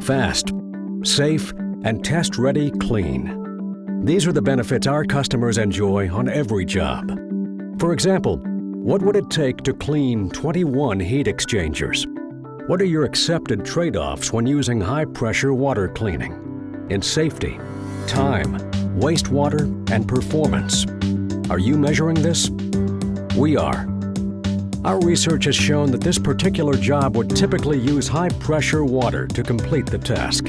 fast, safe, and test-ready clean. These are the benefits our customers enjoy on every job. For example, what would it take to clean 21 heat exchangers? What are your accepted trade-offs when using high-pressure water cleaning? In safety, time, wastewater, and performance. Are you measuring this? We are. Our research has shown that this particular job would typically use high-pressure water to complete the task.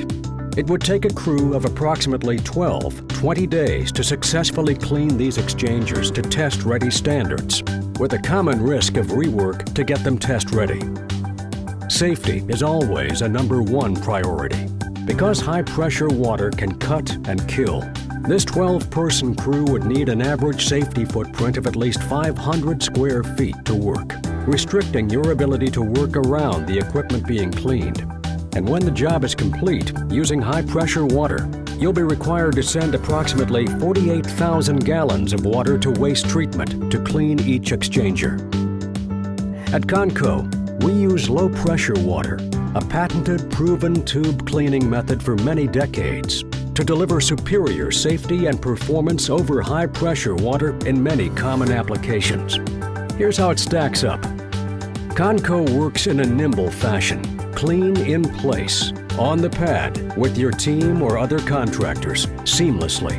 It would take a crew of approximately 20 days to successfully clean these exchangers to test-ready standards, with a common risk of rework to get them test-ready. Safety is always a #1 priority. Because high-pressure water can cut and kill, this 12-person crew would need an average safety footprint of at least 500 square feet to work, restricting your ability to work around the equipment being cleaned. And when the job is complete, using high-pressure water, you'll be required to send approximately 48,000 gallons of water to waste treatment to clean each exchanger. At Conco, we use low-pressure water, a patented, proven tube cleaning method for many decades, to deliver superior safety and performance over high-pressure water in many common applications. Here's how it stacks up. Conco works in a nimble fashion, clean in place, on the pad, with your team or other contractors, seamlessly.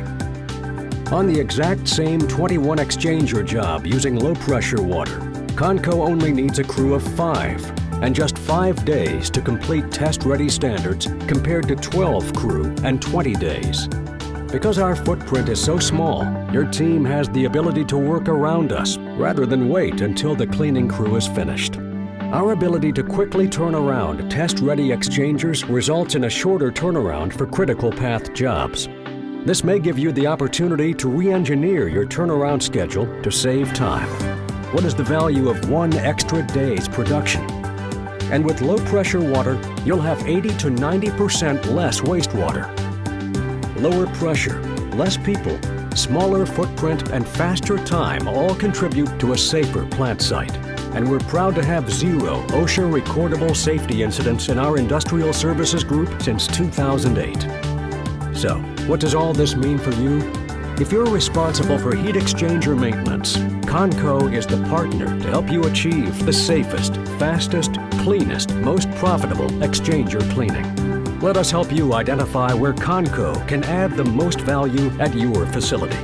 On the exact same 21 exchanger job using low-pressure water, Conco only needs a crew of 5, and just 5 days to complete test-ready standards compared to 12 crew and 20 days. Because our footprint is so small, your team has the ability to work around us rather than wait until the cleaning crew is finished. Our ability to quickly turn around test-ready exchangers results in a shorter turnaround for critical path jobs. This may give you the opportunity to re-engineer your turnaround schedule to save time. What is the value of 1 extra day's production? And with low-pressure water, you'll have 80 to 90% less wastewater. Lower pressure, less people, smaller footprint, and faster time all contribute to a safer plant site. And we're proud to have 0 OSHA recordable safety incidents in our industrial services group since 2008. So, what does all this mean for you? If you're responsible for heat exchanger maintenance, Conco is the partner to help you achieve the safest, fastest, cleanest, most profitable exchanger cleaning. Let us help you identify where Conco can add the most value at your facility.